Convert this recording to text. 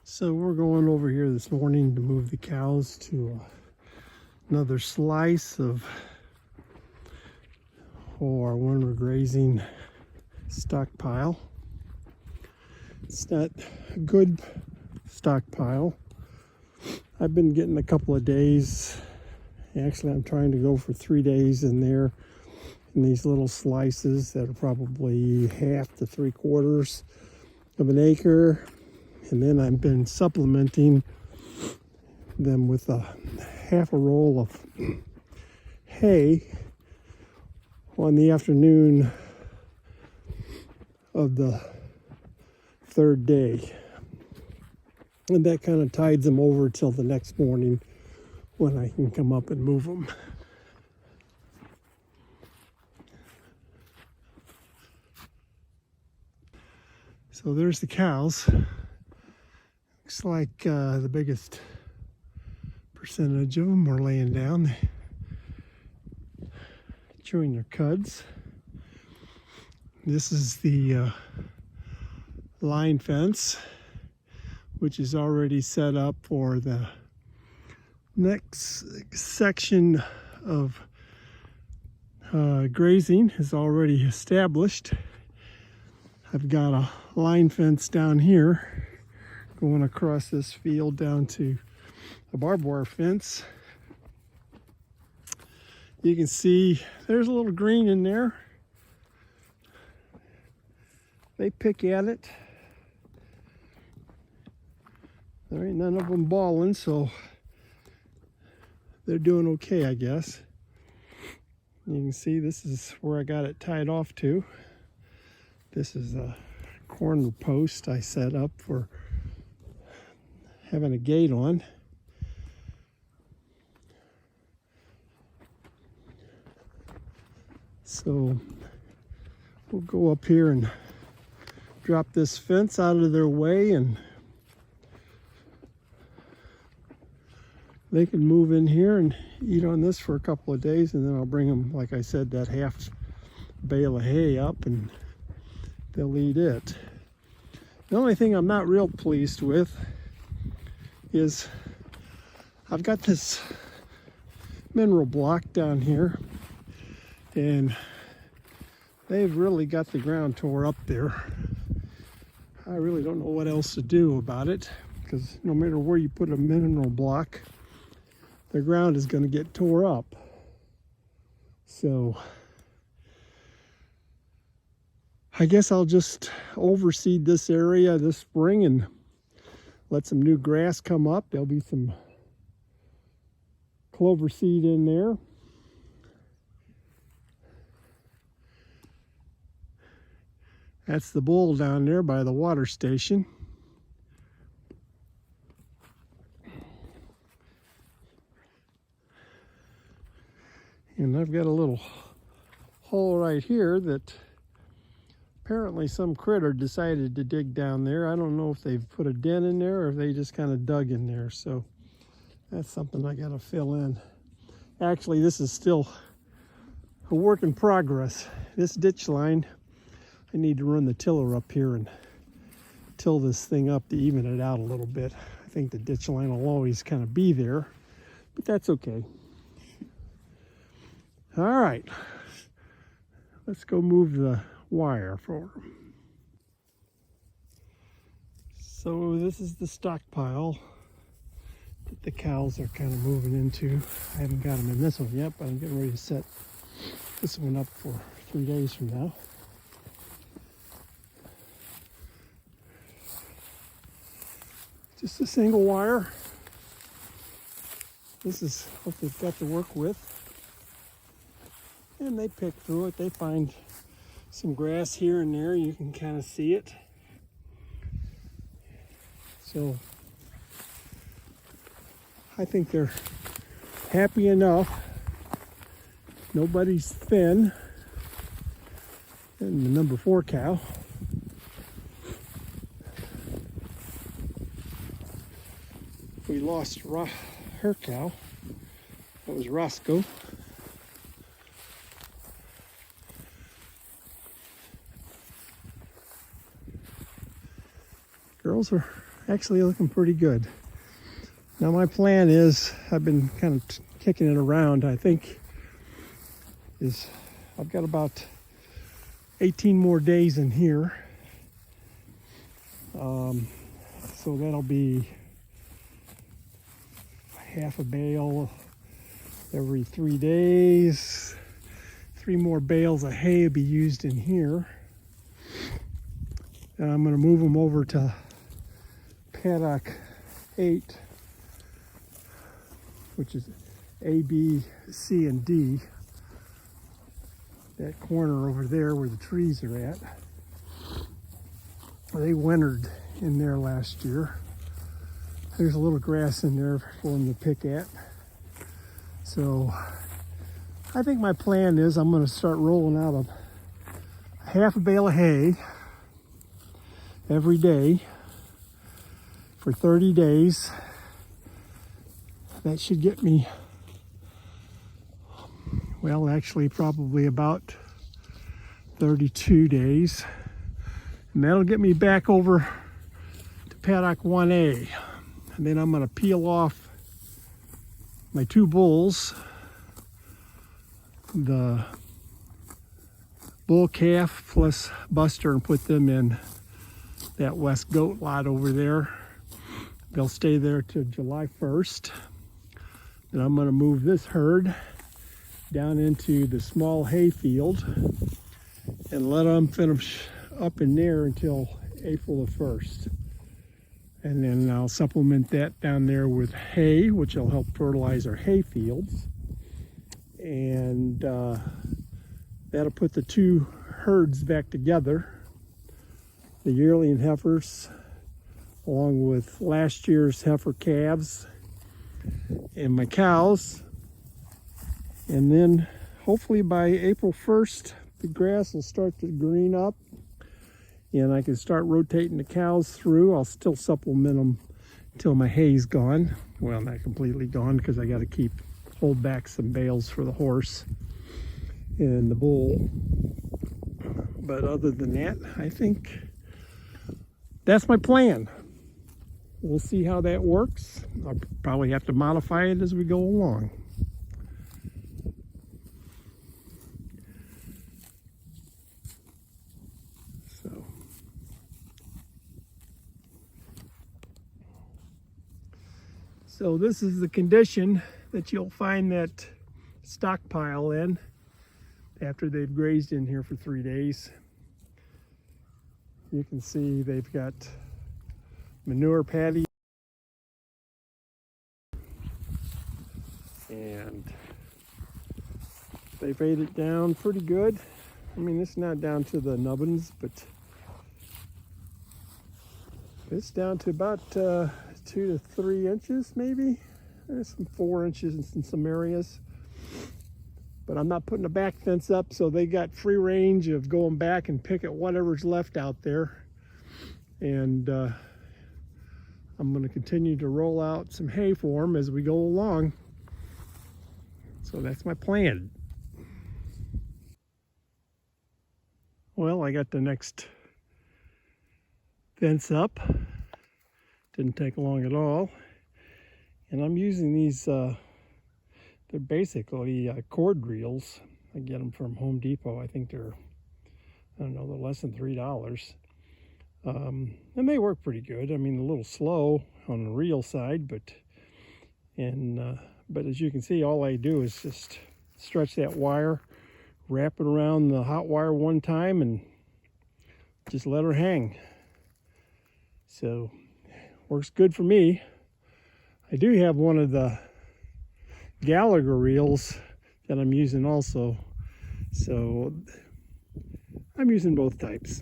So we're going over here this morning to move the cows to another slice of our winter grazing stockpile. It's not a good stockpile. I've been getting a couple of days. Actually, I'm trying to go for 3 days in there in these little slices that are probably 1/2 to 3/4 of an acre. And then I've been supplementing them with a 1/2 roll of hay on the afternoon of the 3rd day. And that kind of tides them over till the next morning when I can come up and move them. So there's the cows. Looks like the biggest percentage of them are laying down, chewing their cuds. This is the line fence, which is already set up for the next section of grazing is already established. I've got a line fence down here going across this field down to a barbed wire fence. You can see there's a little green in there. They pick at it. There ain't none of them balling, so they're doing okay, I guess. You can see this is where I got it tied off to. This is a corner post I set up for having a gate on. So we'll go up here and drop this fence out of their way, and they can move in here and eat on this for a couple of days, and then I'll bring them, like I said, that 1/2 bale of hay up and they'll eat it. The only thing I'm not real pleased with is I've got this mineral block down here, and they've really got the ground tore up there. I really don't know what else to do about it, because no matter where you put a mineral block, the ground is going to get tore up. So I guess I'll just overseed this area this spring and let some new grass come up. There'll be some clover seed in there. That's the bull down there by the water station. And I've got a little hole right here that apparently some critter decided to dig down there. I don't know if they've put a den in there or if they just kind of dug in there. So that's something I got to fill in. Actually, this is still a work in progress. This ditch line, I need to run the tiller up here and till this thing up to even it out a little bit. I think the ditch line will always kind of be there, but that's okay. All right, let's go move the wire for them. So this is the stockpile that the cows are kind of moving into. I haven't got them in this one yet, but I'm getting ready to set this one up for 3 days from now. Just a single wire. This is what they've got to work with. And they pick through it. They find some grass here and there. You can kind of see it. So I think they're happy enough. Nobody's thin. And the number 4 cow. We lost her cow. That was Roscoe. Girls are actually looking pretty good. Now my plan is, I've been kind of kicking it around, I think, is I've got about 18 more days in here. So that'll be half a bale every 3 days. 3 more bales of hay will be used in here. And I'm going to move them over to paddock 8, which is A, B, C, and D. That corner over there where the trees are at. They wintered in there last year. There's a little grass in there for them to pick at. So I think my plan is I'm going to start rolling out a half a bale of hay every day for 30 days. That should get me, well, actually probably about 32 days. And that'll get me back over to paddock 1A. And then I'm going to peel off my 2 bulls, the bull calf plus Buster, and put them in that West Goat lot over there. They'll stay there till July 1st. Then I'm going to move this herd down into the small hay field and let them finish up in there until April the 1st. And then I'll supplement that down there with hay, which will help fertilize our hay fields. And that'll put the 2 herds back together. The yearling heifers, along with last year's heifer calves, and my cows. And then hopefully by April 1st, the grass will start to green up and I can start rotating the cows through. I'll still supplement them until my hay's gone. Well, not completely gone, because I got to hold back some bales for the horse and the bull. But other than that, I think that's my plan. We'll see how that works. I'll probably have to modify it as we go along. So this is the condition that you'll find that stockpile in after they've grazed in here for 3 days. You can see they've got manure patty and they've ate it down pretty good. I mean, it's not down to the nubbins, but it's down to about 2 to 3 inches maybe. There's some 4 inches in some areas. But I'm not putting a back fence up, so they got free range of going back and pick at whatever's left out there. And I'm going to continue to roll out some hay for them as we go along. So that's my plan. Well, I got the next fence up. Didn't take long at all. And I'm using these, they're basically cord reels. I get them from Home Depot. I think they're, I don't know, they're less than $3. And they work pretty good. I mean, a little slow on the reel side, but as you can see, all I do is just stretch that wire, wrap it around the hot wire one time, and just let her hang. So, works good for me. I do have one of the Gallagher reels that I'm using also. So, I'm using both types.